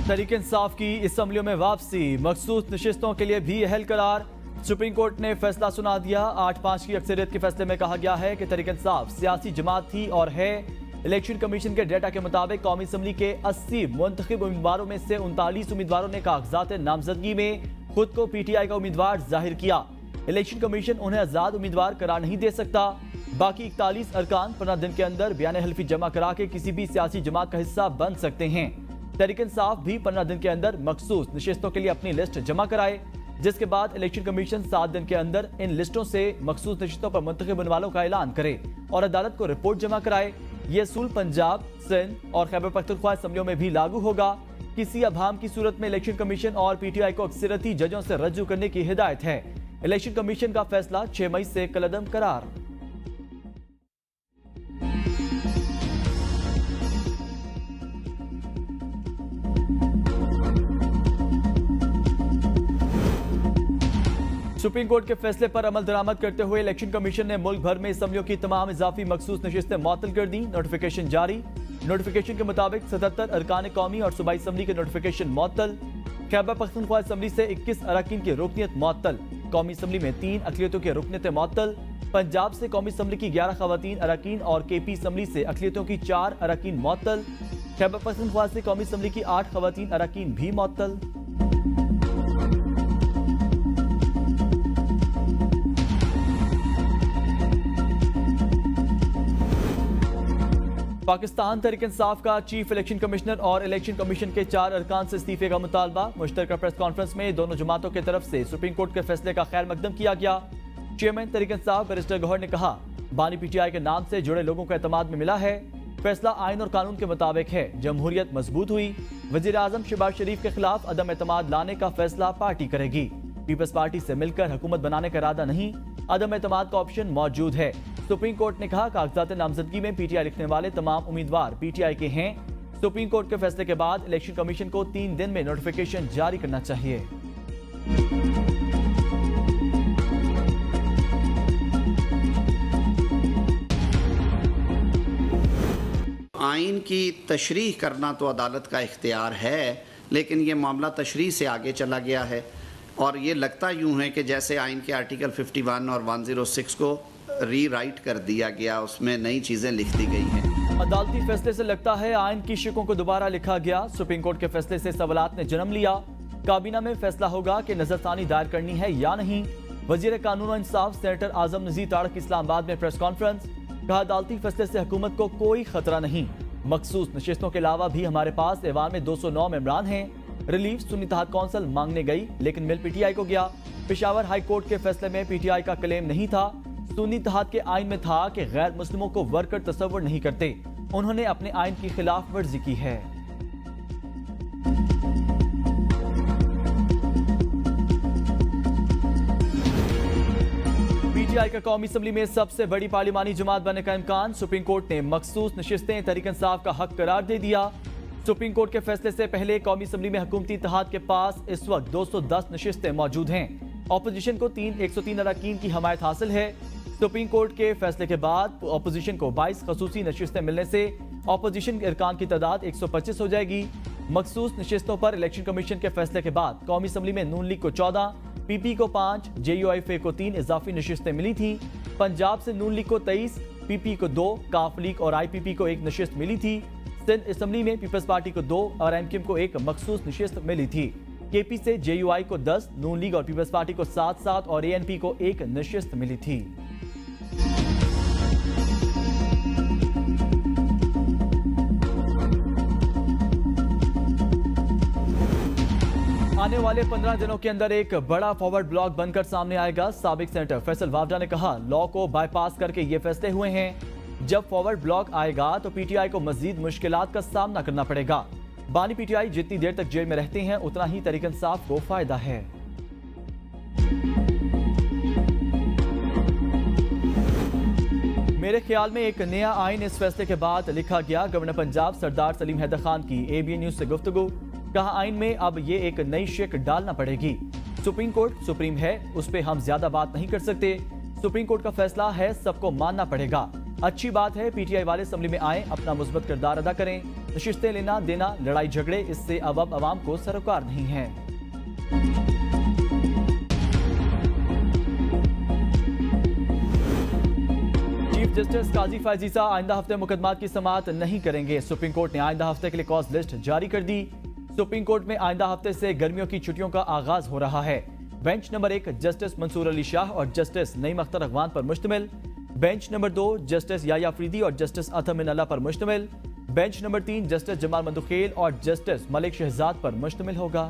तहरीक इंसाफ की असम्बलियों में वापसी, मखसूस नशिस्तों के लिए भी अहल करार। सुप्रीम कोर्ट ने फैसला सुना दिया। 8-5 की अक्सरियत के फैसले में कहा गया है कि तहरीक इंसाफ सियासी जमात थी और है। इलेक्शन कमीशन के डेटा के मुताबिक कौमी असम्बली के 80 मुंतखब उम्मीदवारों में से 39 उम्मीदवारों ने कागजात नामजदगी में खुद को PTI का उम्मीदवार जाहिर किया। इलेक्शन कमीशन उन्हें आजाद उम्मीदवार करार नहीं दे सकता। बाकी 41 अरकान 15 दिन के अंदर बयान हल्फी जमा करा के किसी भी सियासी जमात का हिस्सा बन सकते हैं। तहरीक इंसाफ भी 15 दिन के अंदर मखसूस नशिस्तों के लिए अपनी लिस्ट जमा कराए, जिसके बाद इलेक्शन कमीशन 7 दिन के अंदर इन लिस्टों से मखसूस नशिस्तों पर मुंतखब होने वालों का ऐलान करे और अदालत को रिपोर्ट जमा कराए। यह असूल पंजाब, सिंध और खैबर पख्तूनख्वा असम्बलियों में भी लागू होगा। किसी अभाम की सूरत में इलेक्शन कमीशन और PTI को अक्सरती जजों से रज्जू करने की हिदायत है। इलेक्शन कमीशन का फैसला 6 मई से कलअदम करार। सुप्रीम कोर्ट के फैसले पर अमल दरामद करते हुए इलेक्शन कमीशन ने मुल्क भर में असम्बलियों की तमाम इजाफी मखसूस नशिस्तें मुअत्तल कर दी। नोटिफिकेशन जारी। नोटिफिकेशन के मुताबिक 77 अरकान कौमी और सूबाई असम्बली के नोटिफिकेशन मुअत्तल। खैबर पख्तूनख्वा असम्बली से 21 अरकान की रुकनियत मुअत्तल। कौमी असम्बली में 3 अक़लियतों की रुकनियतें मुअत्तल। पंजाब से कौमी असम्बली की 11 खवातीन अरकान और KP असम्बली से अक़लियतों की 4 अरकान मुअत्तल। खैबर पख्तूनख्वा से कौमी असम्बली की 8 खवातीन अरकान भी मुअत्तल। पाकिस्तान तहरीक इंसाफ का चीफ इलेक्शन कमिश्नर और इलेक्शन कमीशन के 4 अरकान से इस्तीफे का मुतालबा। मुश्तरका प्रेस कॉन्फ्रेंस में दोनों जमातों की तरफ से सुप्रीम कोर्ट के फैसले का खैर मकदम किया गया। चेयरमैन तहरीक इंसाफ बैरिस्टर गौहर ने कहा, बानी PTI के नाम से जुड़े लोगों को एतमाद में मिला है। फैसला आइन और कानून के मुताबिक है। जमहूरियत मजबूत हुई। वजीर आजम शहबाज शरीफ के खिलाफ अदम एतमाद लाने का फैसला पार्टी करेगी। पीपल्स पार्टी से मिलकर हुकूमत बनाने का इरादा नहीं, अदम एतमाद का ऑप्शन मौजूद है। सुप्रीम कोर्ट ने कहा, कागजात नामजदगी में PTI लिखने वाले तमाम उम्मीदवार PTI के हैं। सुप्रीम कोर्ट के फैसले के बाद इलेक्शन कमीशन को 3 दिन में नोटिफिकेशन जारी करना चाहिए। आइन की तशरीह करना तो अदालत का इख्तियार है, लेकिन ये मामला तशरीह से आगे चला गया है और ये लगता यूँ है कि जैसे आइन के आर्टिकल 51 और 106 को रीराइट कर दिया गया, उसमें नई चीज़ें लिख दी गई हैं। अदालती फैसले से लगता है आइन की शिकों को दोबारा लिखा गया। सुप्रीम कोर्ट के फैसले से सवालात ने जन्म लिया। काबीना में फैसला होगा कि नजरसानी दायर करनी है या नहीं। वजीर कानून और इंसाफ सेनेटर आजम नजीर तारक इस्लामाबाद में प्रेस कॉन्फ्रेंस। कहा, अदालती फैसले से हुकूमत को कोई खतरा नहीं। मखसूस नशिस्तों के अलावा भी हमारे पास ऐवान में 209 मेंबरान हैं। रिलीफ सुन्नी इत्तेहाद कौंसिल मांगने गई लेकिन मिल PTI को गया। पेशावर हाई कोर्ट के फैसले में PTI का क्लेम नहीं था। सुन्नी इत्तेहाद के आइन में था कि गैर मुस्लिमों को वर्कर तस्वर नहीं करते। उन्होंने अपने आइन की खिलाफ वर्जी की है। PTI का कौमी असम्बली में सबसे बड़ी पार्लिमानी जमात बनने का इम्कान। सुप्रीम कोर्ट ने मखसूस नशिस्तें तहरीक इंसाफ का हक करार दे दिया। सुप्रीम कोर्ट के फैसले से पहले कौमी असम्बली में हुकूमती इत्तेहाद के पास इस वक्त 210 नशिस्तें मौजूद हैं। ऑपोजिशन को 103 अरकान की हमायत हासिल है। सुप्रीम कोर्ट के फैसले के बाद ऑपोजिशन को 22 खसूसी नशिस्तें मिलने से ऑपोजिशन अरकान की तादाद 125 हो जाएगी। मखसूस नशिस्तों पर इलेक्शन कमीशन के फैसले के बाद कौमी असम्बली में नून लीग को 14, PP को 5, JUIFA को 3 इजाफी नशिस्तें मिली थी। पंजाब से नून लीग को 23, PP को 2, काफ लीग और IPP को 1 नशिस्त मिली थी। सिंध असम्बली में पीपल्स पार्टी को 2 और MKM को 1 मखसूस नशिस्त मिली थी। KP से JUI को 10, नून लीग और पीपल्स पार्टी को 7-7 और ANP को 1 नशिस्त मिली थी। आने वाले 15 दिनों के अंदर एक बड़ा फॉरवर्ड ब्लॉक बनकर सामने आएगा। साबिक सेनेटर फैसल वावडा ने कहा, लॉ को बाईपास करके ये फैसले हुए हैं। जब फॉरवर्ड ब्लॉक आएगा तो PTI को मजीद मुश्किलात का सामना करना पड़ेगा। बानी PTI जितनी देर तक जेल में रहते हैं उतना ही तहरीक इंसाफ को फायदा है। मेरे ख्याल में एक नया आइन इस फैसले के बाद लिखा गया। गवर्नर पंजाब सरदार सलीम हैदर खान की ABN न्यूज से गुफ्तगू। कहा, आइन में अब ये एक नई शिक डालना पड़ेगी। सुप्रीम कोर्ट सुप्रीम है, उस पर हम ज्यादा बात नहीं कर सकते। सुप्रीम कोर्ट का फैसला है, सबको मानना पड़ेगा। अच्छी बात है, पीटीआई वाले असम्बली में आए, अपना मुस्बत किरदार अदा करें। नशिस्तें लेना देना, लड़ाई झगड़े, इससे अब अवाम को सरोकार नहीं है। चीफ जस्टिस काजी फायजीसा आइंदा हफ्ते मुकदमात की समाअत नहीं करेंगे। सुप्रीम कोर्ट ने आइंदा हफ्ते के लिए कॉज लिस्ट जारी कर दी। सुप्रीम कोर्ट में आइंदा हफ्ते से गर्मियों की छुट्टियों का आगाज हो रहा है। Bench number 1 justice Mansoor Ali Shah और जस्टिस नईम अख्तर अगवान पर मुश्तमिल। Bench number 2 justice Yahya Afridi और जस्टिस अतमिन अल्लाह पर मुश्तमिल। Bench number 3 justice Jamal Mandokhel और जस्टिस मलिक शहजाद पर मुश्तमिल होगा।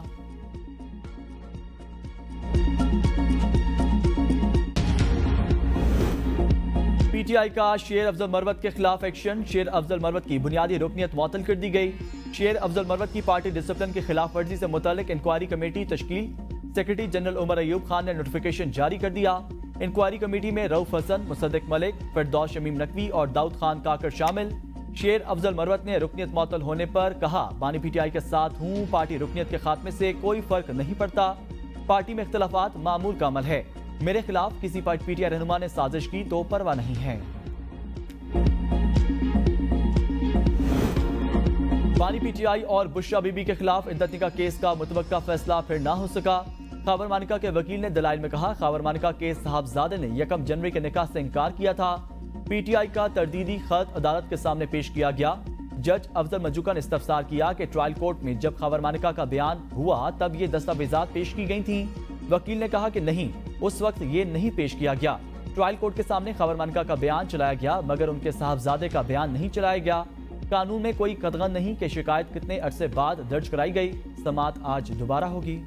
पीटीआई का शेर अफजल मरवत के खिलाफ एक्शन। शेर अफजल मरवत की बुनियादी रुकनियत मुअत्तल कर दी गई। शेर अफजल मरवत की पार्टी डिसिप्लिन की खिलाफ वर्जी से मुतल्लिक इंक्वायरी कमेटी तश्कील। सेक्रेटरी जनरल उमर अयूब खान ने नोटिफिकेशन जारी कर दिया। इंक्वायरी कमेटी में रऊफ हसन, मुसद्दिक मलिक, फिरदौस शमीम नकवी और दाऊद खान काकर शामिल। शेर अफजल मरवत ने रुकनियत मुअत्तल होने पर कहा, बानी पीटीआई के साथ हूं, पार्टी रुकनियत के खात्मे से कोई फर्क नहीं पड़ता। पार्टी में इख्तलाफात मामूल का अमल है। मेरे खिलाफ किसी पीटीआई रहनुमा ने साजिश की तो परवाह नहीं है। बानी पीटीआई और बुशरा बीबी के खिलाफ इद्दत निकाह केस का मुतवक्का फैसला फिर ना हो सका। खावर मानिका के वकील ने दलाइल में कहा, खावर मानिका के साहबजादे ने 1 जनवरी के निकाह से इनकार किया था। पीटीआई का तरदीदी खत अदालत के सामने पेश किया गया। जज अफजल मजूका ने इस्तफसार किया कि ट्रायल कोर्ट में जब खावर मानिका का बयान हुआ तब ये दस्तावेजात पेश की गई थी। वकील ने कहा कि नहीं, उस वक्त ये नहीं पेश किया गया। ट्रायल कोर्ट के सामने खावर मानिका का बयान चलाया गया मगर उनके साहबजादे का बयान नहीं चलाया गया। कानून में कोई कतगन नहीं कि शिकायत कितने अरसे बाद दर्ज कराई गई। समाअत आज दोबारा होगी।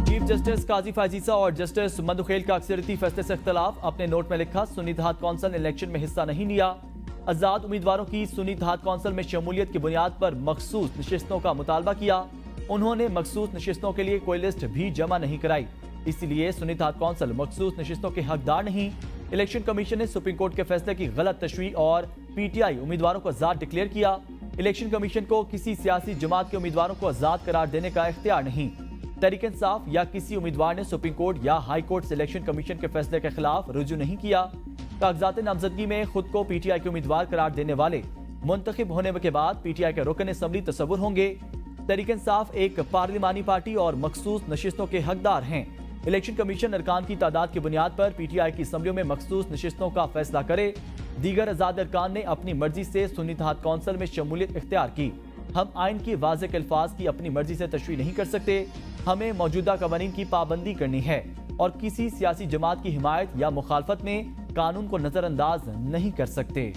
चीफ जस्टिस काजी फायजीसा और जस्टिस मंदुखेल का अक्सरियती फैसले से इख्तलाफ। अपने नोट में लिखा, सुन्नी इत्तेहाद कौंसिल ने इलेक्शन में हिस्सा नहीं लिया। आजाद उम्मीदवारों की सुन्नी इत्तेहाद कौंसिल में शमूलियत की बुनियाद पर मखसूस नशिस्तों का मुतालबा किया। उन्होंने मखसूस नशिस्तों के लिए कोई लिस्ट भी जमा नहीं कराई, इसलिए सुन्नी इत्तेहाद कौंसिल मखसूस नशिस्तों के हकदार नहीं। इलेक्शन कमीशन ने सुप्रीम कोर्ट के फैसले की गलत तशरीह और पीटीआई उम्मीदवारों को आजाद डिक्लेयर किया। इलेक्शन कमीशन को किसी सियासी जमात के उम्मीदवारों को आजाद करार देने का इख्तियार नहीं। तहरीक इंसाफ या किसी उम्मीदवार ने सुप्रीम कोर्ट या हाई कोर्ट से इलेक्शन कमीशन के फैसले के खिलाफ रुजू नहीं किया। कागजात नामजदगी में खुद को पीटीआई के उम्मीदवार करार देने वाले मुंतखब होने के बाद पीटीआई के रुकन असम्बली तस्वुर होंगे। तहरीक इंसाफ एक पार्लिमानी पार्टी और मखसूस नशिस्तों के हकदार हैं। इलेक्शन कमीशन अरकान की तादाद की बुनियाद पर पीटीआई की असम्बलियों में मखसूस नशिस्तों का फैसला करे। दीगर आजाद अरकान ने अपनी मर्जी से सुन्नी इत्तेहाद कौंसिल में शमूलियत इख्तियार की। हम आइन की वाज़ेह अल्फाज की अपनी मर्जी से तशरीह नहीं कर सकते। हमें मौजूदा कवानीन की पाबंदी करनी है और किसी सियासी जमात की हिमायत या मुखालफत में कानून को नजरअंदाज नहीं कर सकते।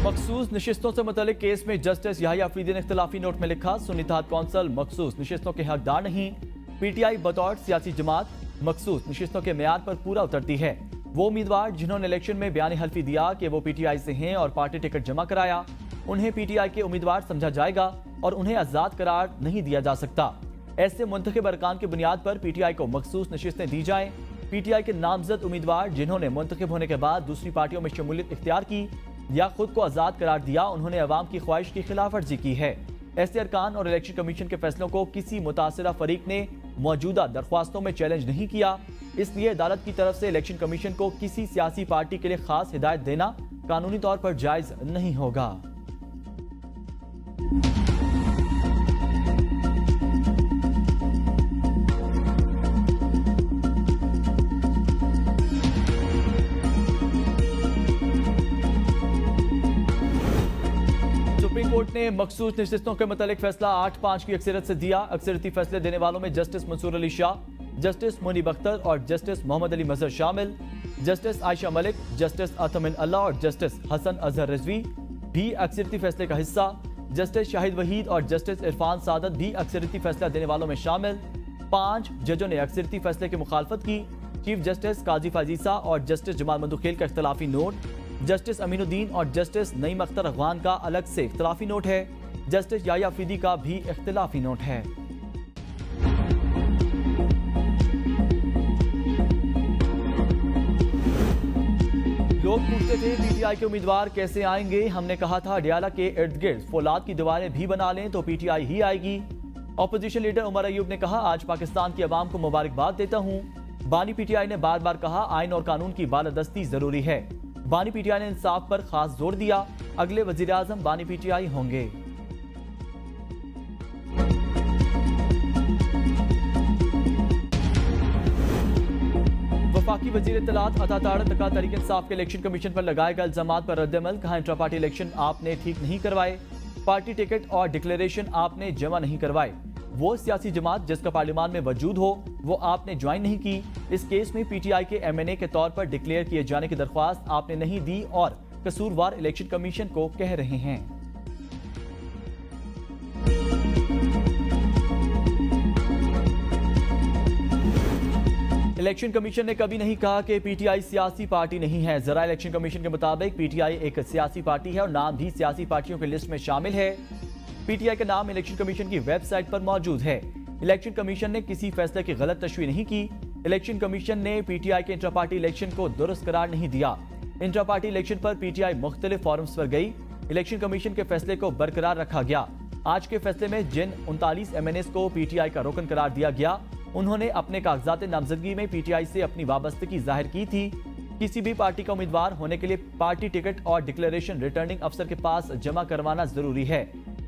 मखसूस नशिस्तों से मुतल्लिक केस में जस्टिस याया अफरीदी ने इख्तिलाफी नोट में लिखा, सुन्नी इत्तेहाद कौंसिल मखसूस नशिस्तों के हकदार नहीं। पीटीआई बतौर सियासी जमात मखसूस नशिस्तों के मेयार पर पूरा उतरती है। वो उम्मीदवार जिन्होंने इलेक्शन में बयानी हल्फी दिया कि वो पीटीआई से हैं और पार्टी टिकट जमा कराया, उन्हें पीटीआई के उम्मीदवार समझा जाएगा और उन्हें आजाद करार नहीं दिया जा सकता। ऐसे मुंतखब अरकान की बुनियाद पर पीटीआई को मखसूस नशिस्तें दी जाएं। पीटीआई के नामजद उम्मीदवार जिन्होंने मुंतखब होने के बाद दूसरी पार्टियों में शमूलियत इख्तियार की या खुद को आजाद करार दिया, उन्होंने अवाम की ख्वाहिश की खिलाफ वर्जी की है। ऐसे अरकान और इलेक्शन कमीशन के फैसलों को किसी मुतासिरा फरीक ने मौजूदा दरख्वास्तों में चैलेंज नहीं किया। इसलिए अदालत की तरफ से इलेक्शन कमीशन को किसी सियासी पार्टी के लिए खास हिदायत देना कानूनी तौर पर जायज नहीं होगा। सुप्रीम कोर्ट ने मखसूस नशिस्तों के मुतालिक फैसला 8-5 की अक्सरियत से दिया। अक्सरियती फैसले देने वालों में जस्टिस मंसूर अली शाह, जस्टिस मुनीब अख्तर और जस्टिस मोहम्मद अली मजहर शामिल। जस्टिस आयशा मलिक, जस्टिस अतमिन अल्लाह और जस्टिस हसन अजहर रिजवी भी अक्सरियती फैसले का हिस्सा। जस्टिस शाहिद वहीद और जस्टिस इरफान सादत भी अक्सरियती फैसला देने वालों में शामिल। 5 जजों ने अक्सरियती फैसले की मुखालफत की। चीफ जस्टिस काजी फाजीसा और जस्टिस जमाल मंदुखेल का इख्तलाफी नोट, जस्टिस अमीनुद्दीन और जस्टिस नईम अख्तर अगवान का अलग से इख्तलाफी नोट है। जस्टिस याया अफरीदी का भी इख्तलाफी नोट है। लोग पूछते थे पीटीआई के उम्मीदवार कैसे आएंगे। हमने कहा था डियाला के इर्द गिर्द फौलाद की दीवारें भी बना लें तो पीटीआई ही आएगी। ऑपोजिशन लीडर उमर अयूब ने कहा, आज पाकिस्तान की आवाम को मुबारकबाद देता हूं। बानी पीटीआई ने बार बार कहा, आइन और कानून की बालादस्ती जरूरी है। बानी पीटीआई ने इंसाफ पर खास जोर दिया। अगले वजीर आजम बानी पीटीआई होंगे। वफाकी वजीर इत्तलात अता तारड़ का तहरीक इंसाफ के इलेक्शन कमीशन पर लगाए गए इल्जामात पर रद्दअमल। कहा, इंट्रा पार्टी इलेक्शन आपने ठीक नहीं करवाए, पार्टी टिकट और डिक्लेरेशन आपने जमा नहीं करवाए। वो सियासी जमात जिसका पार्लियामान में वजूद हो वो आपने ज्वाइन नहीं की। इस केस में पीटीआई के एमएनए के तौर पर डिक्लेयर किए जाने की दरख्वास्त आपने नहीं दी और कसूरवार इलेक्शन कमीशन को कह रहे हैं। इलेक्शन कमीशन ने कभी नहीं कहा कि पीटीआई सियासी पार्टी नहीं है। जरा इलेक्शन कमीशन के मुताबिक पीटीआई एक सियासी पार्टी है और नाम भी सियासी पार्टियों की लिस्ट में शामिल है। पीटीआई का नाम इलेक्शन कमीशन की वेबसाइट पर मौजूद है। इलेक्शन कमीशन ने किसी फैसले की गलत तशरीह नहीं की। इलेक्शन कमीशन ने पीटीआई के इंट्रा पार्टी इलेक्शन को दुरुस्त करार नहीं दिया। इंट्रा पार्टी इलेक्शन पर पीटीआई मुख्तलिफ फॉरम्स पर गई। इलेक्शन कमीशन के फैसले को बरकरार रखा गया। आज के फैसले में जिन 39 एमएनएस को पीटीआई का रुकन करार दिया गया, उन्होंने अपने कागजात नामजदगी में पीटीआई से अपनी वाबस्तगी जाहिर की थी। किसी भी पार्टी का उम्मीदवार होने के लिए पार्टी टिकट और डिक्लेरेशन रिटर्निंग अफसर के पास जमा करवाना जरूरी है,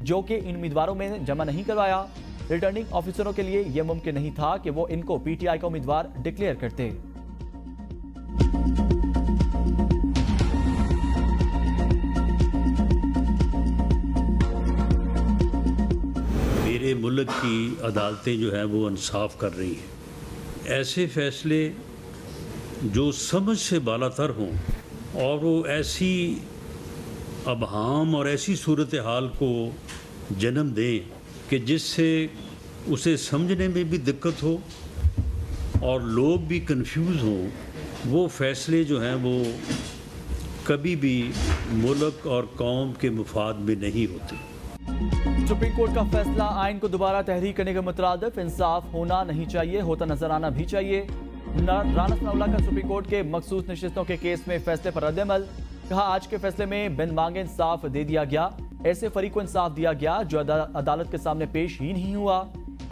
जो कि इन उम्मीदवारों में जमा नहीं करवाया। रिटर्निंग ऑफिसरों के लिए यह मुमकिन नहीं था कि वो इनको पीटीआई का उम्मीदवार डिक्लेयर करते। मेरे मुल्क की अदालतें जो हैं वो इंसाफ कर रही हैं। ऐसे फैसले जो समझ से बालातर हों और वो ऐसी अबहाम और ऐसी सूरत हाल को जन्म दें कि जिससे उसे समझने में भी दिक्कत हो और लोग भी कंफ्यूज हों, वो फैसले जो हैं वो कभी भी मुल्क और कौम के मुफाद में नहीं होते। सुप्रीम कोर्ट का फैसला आइन को दोबारा तहरीक करने के मुतरादिफ इंसाफ होना नहीं चाहिए, होता नजर आना भी चाहिए। राना सनाउल्लाह का सुप्रीम कोर्ट के मखसूस नशिस्तों के केस में फैसले पर रद्दअमल। कहा, आज के फैसले में बिन मांगे इंसाफ दे दिया गया। ऐसे फरीक को इंसाफ दिया गया जो अदालत के सामने पेश ही नहीं हुआ।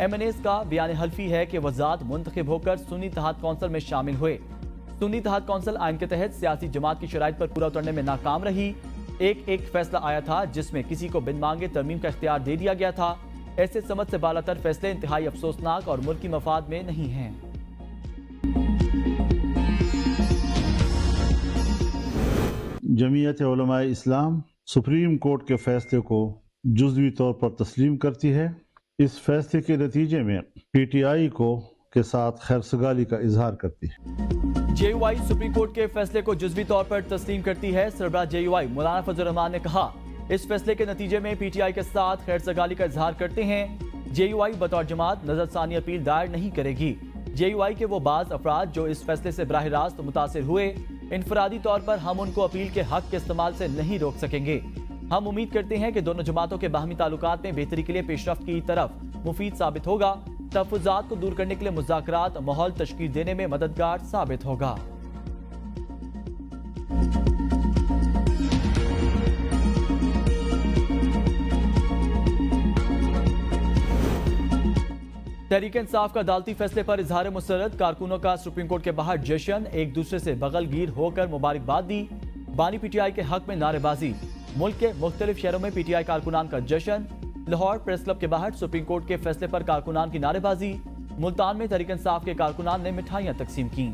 एमएनएस का बयान हल्फी है कि वजात मुंतखब होकर सुन्नी इत्तेहाद कौंसिल में शामिल हुए। सुन्नी इत्तेहाद कौंसिल आइन के तहत सियासी जमात की शराइत पर पूरा उतरने में नाकाम रही। एक फैसला आया था जिसमें किसी को बिन मांगे तरमीम का इख्तियार दे दिया गया था। ऐसे समझ से बालातर फैसले इंतहाई अफसोसनाक और मुल्की मफाद में नहीं हैं। जमीयत उलमाए इस्लाम सुप्रीम कोर्ट के फैसले को जुज़वी तौर पर तस्लीम करती है। इस फैसले के नतीजे में पीटीआई को के साथ खैरसगाली का इजहार करती है। जेयूआई सुप्रीम कोर्ट के फैसले को जुज़वी तौर पर तस्लीम करती है। सरबराह जेयूआई मौलाना फजल रहमान ने कहा, इस फैसले के नतीजे में पीटीआई के साथ खैरसगाली का इजहार करते हैं। जेयूआई बतौर जमात नजरसानी अपील दायर नहीं करेगी। जेयूआई के वो बाज अफराद जो इस फैसले से बराह रास्त मुतासिर हुए, इनफरादी तौर पर हम उनको अपील के हक के इस्तेमाल से नहीं रोक सकेंगे। हम उम्मीद करते हैं कि दोनों जमातों के बाहमी ताल्लुकात में बेहतरी के लिए पेशरफ्त की तरफ मुफीद साबित होगा। तहफ़्फ़ुज़ात को दूर करने के लिए मुज़ाकरात माहौल तश्कील देने में मददगार साबित होगा। तहरीक इंसाफ का अदालती फैसले पर इजहार मुसरत। कारकुनों का सुप्रीम कोर्ट के बाहर जश्न, एक दूसरे से बगलगीर होकर मुबारकबाद दी। बानी पीटीआई के हक में नारेबाजी। मुल्क के मुख्तलिफ शहरों में पीटीआई कारकुनान का जश्न। लाहौर प्रेस क्लब के बाहर सुप्रीम कोर्ट के फैसले पर कारकुनान की नारेबाजी। मुल्तान में तहरीक इंसाफ के कारकुनान ने मिठाइयां तकसीम की।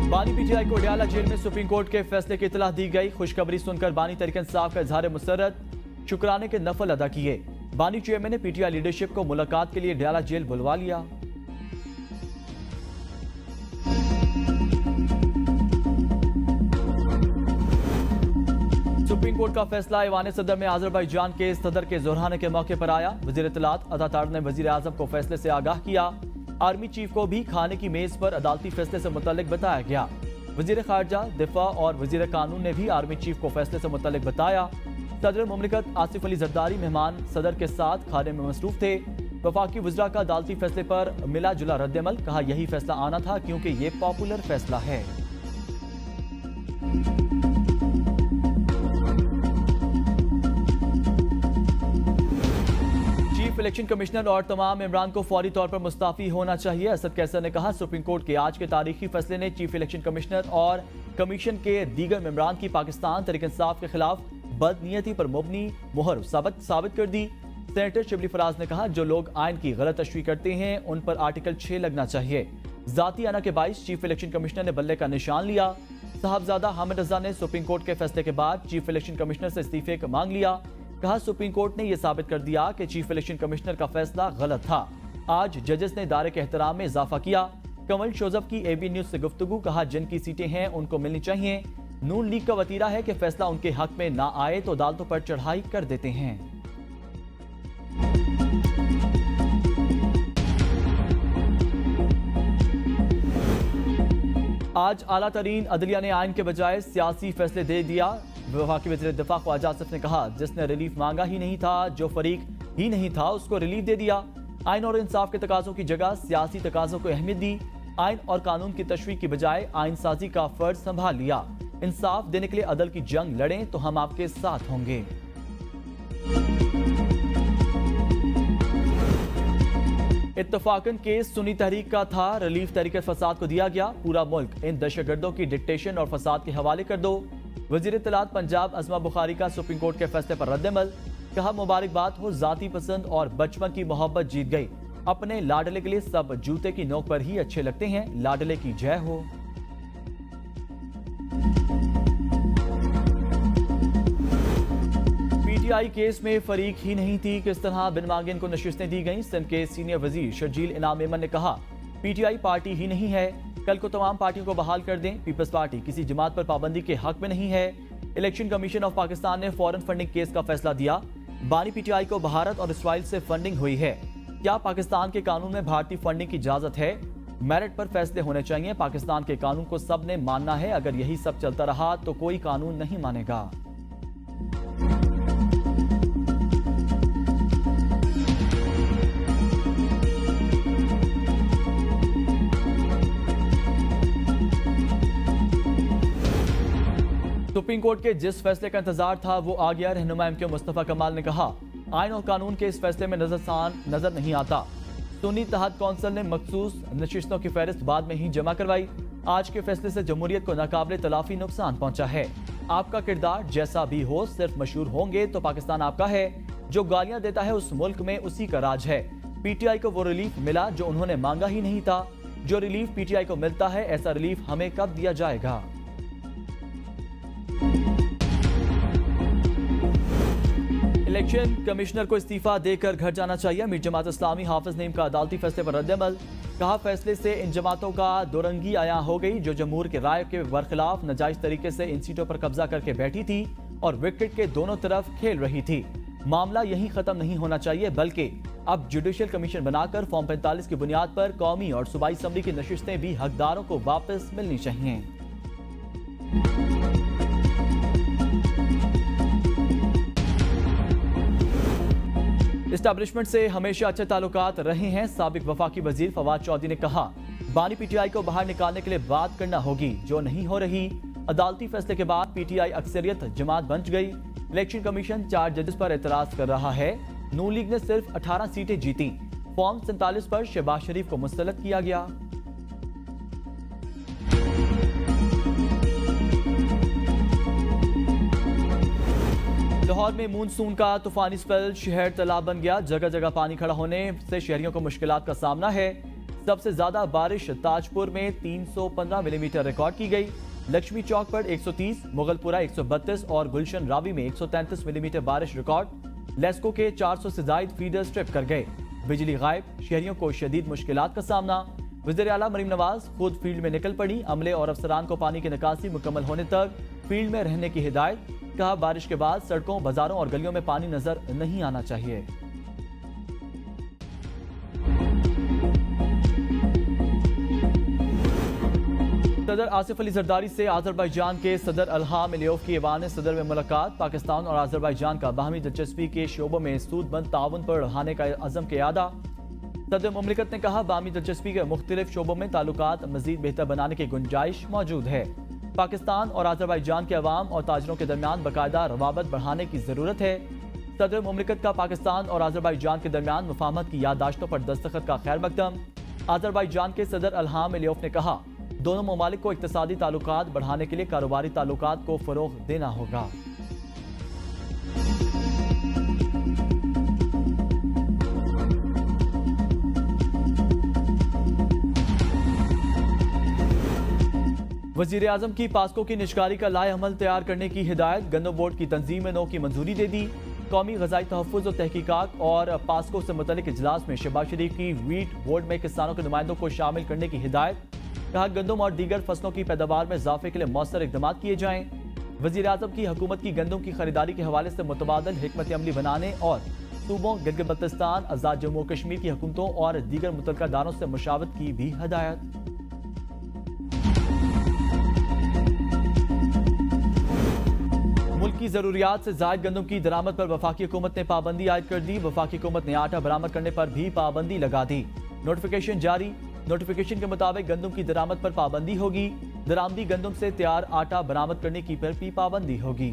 बानी पीटीआई को डियाला जेल में सुप्रीम कोर्ट के फैसले की इतला दी गई। खुशखबरी सुनकर बानी तहरीक इंसाफ का इजहार मुसरत, शुक्राने के नफल अदा किए। बानी चेयरमैन ने पीटीआई लीडरशिप को मुलाकात के लिए डियाला जेल बुलवा लिया। सुप्रीम कोर्ट का फैसला ऐवान सदर में अजरबैजान के सदर के जोरहाने के मौके पर आया। वजीर इत्तलात अता तारड़ ने वजीर आजम को फैसले से आगाह किया। आर्मी चीफ को भी खाने की मेज पर अदालती फैसले से मुतल्लिक बताया गया। वजीर खारजा, दिफा और वजीर कानून ने भी आर्मी चीफ को फैसले से मुतल्लिक बताया। सदर मुमलिकत आसिफ अली जरदारी मेहमान सदर के साथ खाने में मसरूफ थे। वफाकी वज़रा का अदालती फैसले पर मिला जुला रद्दअमल, कहा यही फैसला आना था क्योंकि ये पॉपुलर फैसला है। चीफ इलेक्शन कमिश्नर और तमाम इमरान को फौरी तौर पर मुस्ताफी होना चाहिए। असद कैसर ने कहा सुप्रीम कोर्ट के आज के तारीखी फैसले ने चीफ इलेक्शन कमिश्नर और कमीशन के दीगर मेंबरान की पाकिस्तान तहरीक-ए-इंसाफ के खिलाफ बदनीयती पर मुबनी मुहर साबित कर दी। सेनेटर शिबली फराज ने कहा जो लोग आइन की गलत तशरीह करते हैं उन पर आर्टिकल 6 लगना चाहिए। जाती आना के बाइस चीफ इलेक्शन कमिश्नर ने बल्ले का निशान लिया। साहबजादा हामिद रजा ने सुप्रीम कोर्ट के फैसले के बाद चीफ इलेक्शन कमिश्नर से इस्तीफे का मांग लिया। कहा सुप्रीम कोर्ट ने यह साबित कर दिया कि चीफ इलेक्शन कमिश्नर का फैसला गलत था। आज जजेस ने दायरे के एहतराम में इजाफा किया। कंवल शोजब की AB न्यूज से गुफ्तगू, कहा जिनकी सीटें हैं उनको मिलनी चाहिए। नून लीग का वतीरा है कि फैसला उनके हक में ना आए तो अदालतों पर चढ़ाई कर देते हैं। आज आला तरीन अदलिया ने आइन के बजाय सियासी फैसले दे दिया। वफाकी वज़ीर दिफा ख्वाजा आसिफ ने कहा जिसने रिलीफ मांगा ही नहीं था, जो फरीक ही नहीं था उसको रिलीफ दे दिया। आइन और इंसाफ के तकाजों की जगह सियासी तकाजों को अहमियत दी। आइन और कानून की तशरीह की बजाय आइन साजी का फर्ज संभाल लिया। इंसाफ देने के लिए अदल की जंग लड़ें तो हम आपके साथ होंगे। इत्तफाकन केस सुन्नी तहरीक का था, रिलीफ तहरीक फसाद को दिया गया। पूरा मुल्क इन दहशतगर्दों की डिक्टेशन और फसाद के हवाले कर दो। वजीर इत्तलात पंजाब अज़मा बुखारी का सुप्रीम कोर्ट के फैसले पर रद्दअमल, कहा मुबारकबाद हो, जाती पसंद और बचपन की मोहब्बत जीत गई। अपने लाडले के लिए सब जूते की नोक पर ही अच्छे लगते हैं। लाडले की जय हो। PTI केस में फरीक ही नहीं थी, किस तरह बिन मांगे इनको नशिस्तें दी गईं। सिंध के सीनियर वजीर शर्जील इनाम मेमन ने कहा PTI पार्टी ही नहीं है, कल को तमाम पार्टियों को बहाल कर दें। पीपल्स पार्टी किसी जमात पर पाबंदी के हक में नहीं है। इलेक्शन कमीशन ऑफ पाकिस्तान ने फॉरेन फंडिंग केस का फैसला दिया। बानी PTI को भारत और इसराइल से फंडिंग हुई है। क्या पाकिस्तान के कानून में भारतीय फंडिंग की इजाजत है? मेरिट पर फैसले होने चाहिए। पाकिस्तान के कानून को सब ने मानना है। अगर यही सब चलता रहा तो कोई कानून नहीं मानेगा। सुप्रीम कोर्ट के जिस फैसले का इंतजार था वो आ गया। रहनुमा MK मुस्तफा कमाल ने कहा आइन और कानून के इस फैसले में नजर नहीं आता। सुन्नी इत्तेहाद कौंसिल ने मखसूस नशिस्तों की फहरिस्त बाद में ही जमा करवाई। आज के फैसले से जमहूरियत को नाकाबिले तलाफी नुकसान पहुंचा है। आपका किरदार जैसा भी हो, सिर्फ मशहूर होंगे तो पाकिस्तान आपका है। जो गालियां देता है उस मुल्क में उसी का राज है। PTI को वो रिलीफ मिला जो उन्होंने मांगा ही नहीं था। जो रिलीफ PTI को मिलता है, ऐसा रिलीफ हमें कब दिया जाएगा? इलेक्शन कमिश्नर को इस्तीफा देकर घर जाना चाहिए। मीर जमात इस्लामी हाफिज नईम का अदालती फैसले पर रद्दअमल, कहा फैसले से इन जमातों का दोरंगी आया हो गई जो जमहूर के राय के बरखिलाफ नाजायज तरीके से इन सीटों पर कब्जा करके बैठी थी और विकेट के दोनों तरफ खेल रही थी। मामला यही खत्म नहीं होना चाहिए, बल्कि अब जुडिशियल कमीशन बनाकर फॉर्म 45 की बुनियाद पर कौमी और सूबाई असम्बली की नशिस्तें भी हकदारों को वापस मिलनी चाहिए। इस्टेब्लिशमेंट से हमेशा अच्छे ताल्लुकात रहे हैं। साबिक वफाकी वजीर फवाद चौधरी ने कहा बानी PTI को बाहर निकालने के लिए बात करना होगी, जो नहीं हो रही। अदालती फैसले के बाद PTI अक्सरियत जमात बन गई। इलेक्शन कमीशन 4 जजेस पर एतराज कर रहा है। नून लीग ने सिर्फ 18 सीटें जीती। फॉर्म 47 पर शहबाज शरीफ को मुस्तलद किया गया। लाहौर में मानसून का तूफानी स्पेल, शहर तालाब बन गया। जगह जगह पानी खड़ा होने से शहरियों को मुश्किलात का सामना है। सबसे ज्यादा बारिश ताजपुर में 315 मिलीमीटर रिकॉर्ड की गई। लक्ष्मी चौक पर 130, मुगलपुरा 132 और गुलशन रावी में 133 मिलीमीटर बारिश रिकॉर्ड। लेस्को के 400 से ज्यादा फीडर्स ट्रिप कर गए। बिजली गायब, शहरियों को शदीद मुश्किलात का सामना। वज़ीर आला मरीम नवाज खुद फील्ड में निकल पड़ी। अमले और अफसरान को पानी की निकासी मुकम्मल होने तक फील्ड में रहने की हिदायत। कहा बारिश के बाद सड़कों, बाजारों और गलियों में पानी नजर नहीं आना चाहिए। सदर आसिफ अली जरदारी से आज़रबाईजान के सदर इल्हाम अलियेव की ऐवान सदर में मुलाकात। पाकिस्तान और आज़रबाईजान का बाहमी दिलचस्पी के शोबों में सूदबंद ताउन पर बढ़ाने का अज़म के अदा। सदर मुमलिकत ने कहा, बाहमी दिलचस्पी के मुख्तलिफ शोबों में ताल्लुकात मजीद बेहतर बनाने की गुंजाइश मौजूद है। पाकिस्तान और आज़रबाईजान के अवाम और ताजरों के दरमियान बाकायदा रवाबत बढ़ाने की ज़रूरत है। सदर मुमलिकत का पाकिस्तान और आज़रबाईजान के दरमियान मुफाहमत की याददाश्तों पर दस्तखत का खैर मकदम। आज़रबाईजान के सदर इल्हाम अलियेव ने कहा, दोनों ममालिक को इक्तिसादी ताल्लुकात बढ़ाने के लिए कारोबारी ताल्लुकात को फ़रोग़ देना होगा। वज़ीर आज़म की पास्को की निशकारी का लाए अमल तैयार करने की हिदायत। गंदम बोर्ड की तंजीम में 9 की मंजूरी दे दी। कौमी ग़ज़ाई तहफ़्फ़ुज़ और तहकीकात और पास्को से मुतल्लिक़ इजलास में शहबाज शरीफ की वीट बोर्ड में किसानों के नुमाइंदों को शामिल करने की हिदायत। कहा, गंदम और दीगर फसलों की पैदावार में इजाफे के लिए मौसर इक़दाम किए जाएँ। वज़ीर आज़म की हुकूमत की गंदम की खरीदारी के हवाले से मुतबादल हिकमत अमली बनाने और सूबों गिलगित बल्तिस्तान, आज़ाद जम्मू और कश्मीर की हुकूमतों और दीगर मुतल्लिक़ा दारों से मुशावरत की भी हिदायत। मुल्क की जरूरियात से जायद गंदम की दरामद पर वफाकी हुकूमत ने पाबंदी आयद कर दी। वफाकी हुकूमत ने आटा बरामद करने पर भी पाबंदी लगा दी। नोटिफिकेशन जारी। नोटिफिकेशन के मुताबिक गंदम की दरामद पर पाबंदी होगी। दरामदी गंदम से तैयार आटा बरामद करने की पर भी पाबंदी होगी।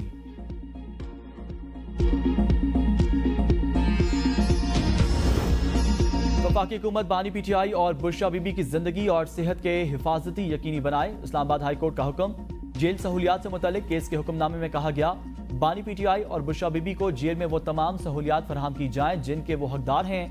वफाकी हुकूमत बानी पीटीआई और बुशरा बीबी की जिंदगी और सेहत के हिफाजती यकीनी बनाए। इस्लामाबाद हाई कोर्ट का हुक्म। जेल सहूलियात से मुतालिक केस के हुक्मनामे में कहा गया, बानी पीटीआई और बुशरा बीबी को जेल में वो तमाम सहूलियात फराहम की जाएं जिनके वो हकदार हैं।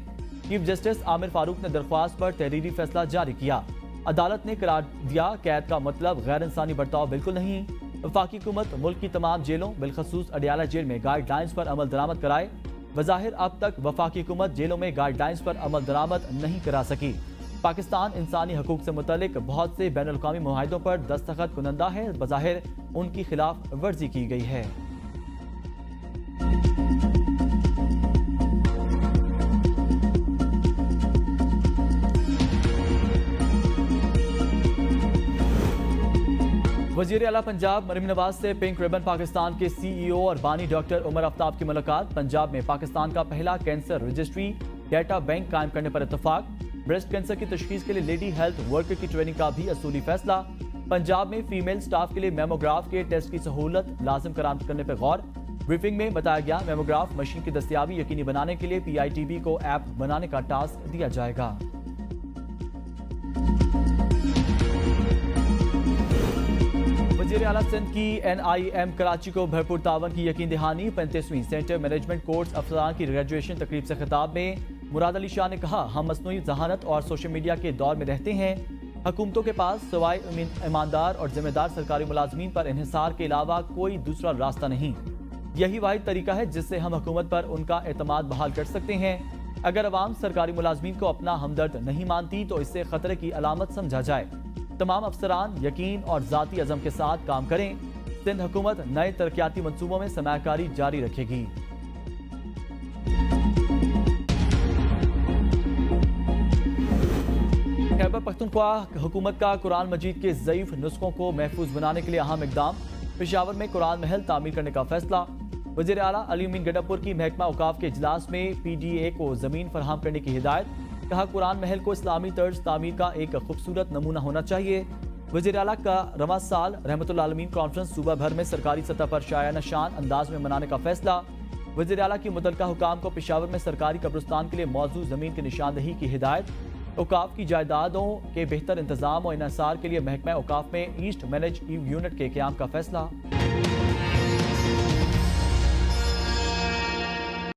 चीफ जस्टिस आमिर फारूक ने दरख्वास्त पर तहरीरी फैसला जारी किया। अदालत ने करार दिया, कैद का मतलब गैर इंसानी बर्ताव बिल्कुल नहीं। वफाकी हुकूमत मुल्क की तमाम जेलों बिलखसूस अडियाला जेल में गाइडलाइंस पर अमल दरामद कराए। बज़ाहिर अब तक वफाकी हुकूमत जेलों में गाइडलाइंस पर अमल दरामद नहीं करा सकी। पाकिस्तान इंसानी हकूक से मुतल्लिक बहुत से बैनुल अक़वामी मुआहिदों पर दस्तखत कुनंदा है। बज़ाहिर उनकी खिलाफ वर्जी की गई है। वज़ीर आला पंजाब मरीम नवाज से पिंक रिबन पाकिस्तान के CEO और बानी डॉक्टर उमर आफ्ताब की मुलाकात। पंजाब में पाकिस्तान का पहला कैंसर रजिस्ट्री डेटा बैंक कायम करने पर इत्तफाक। ब्रेस्ट कैंसर की तशखीस के लिए लेडी हेल्थ वर्कर की ट्रेनिंग का भी असूली फैसला। पंजाब में फीमेल स्टाफ के लिए मेमोग्राफ के टेस्ट की सहूलत लाजिम करार करने पर गौर। ब्रीफिंग में बताया गया, मेमोग्राफ मशीन की दस्तयाबी यकीनी बनाने के लिए PITB को ऐप बनाने का टास्क दिया जाएगा। वज़ीर आला सिंध की NIM कराची को भरपूर तावन की यकीन दहानी। 35वीं सेंटर मैनेजमेंट कोर्स अफसरान की ग्रेजुएशन तकरीब से खिताब में मुराद अली शाह ने कहा, हम मसनूई जहानत और सोशल मीडिया के दौर में रहते हैं। हुकूमतों के पास सिवाय ईमानदार और जिम्मेदार सरकारी मुलाजमीन पर इन्हिसार के अलावा कोई दूसरा रास्ता नहीं। यही वाहिद तरीका है जिससे हम हुकूमत पर उनका एतमाद बहाल कर सकते हैं। अगर अवाम सरकारी मुलाजमीन को अपना हमदर्द नहीं मानती तो इससे खतरे की अलामत समझा जाए। तमाम अफसरान यकीन और ज़ाती अज़म के साथ काम करें। सिंध हुकूमत नए तरक्याती मंसूबों में सरमायाकारी जारी रखेगी। खैबर पख्तूनख्वा हुकूमत का कुरान मजीद के ज़ईफ़ नुस्खों को महफूज बनाने के लिए अहम इक़दाम। पेशावर में कुरान महल तामीर करने का फैसला। वज़ीर आला अली अमीन गड्डापुर की महकमा औकाफ के इजलास में PDA को ज़मीन फराहम करने की हिदायत। कहा, कुरान महल को इस्लामी तर्ज तामीर का एक खूबसूरत नमूना होना चाहिए। वज़ीर आला का रवां साल रहमतुल्लाह आलमीन कॉन्फ्रेंस सूबा भर में सरकारी सतह पर शाया नशान अंदाज में मनाने का फैसला। वज़ीर आला की मुतल्लिका हुकाम को पेशावर में सरकारी कब्रिस्तान के लिए मौजूद ज़मीन की निशानदही की हिदायत। औकाफ की जायदादों के बेहतर इंतजाम और इन्हिसार के लिए महकमा औकाफ में ईस्ट मैनेज यूनिट के क़याम का फैसला।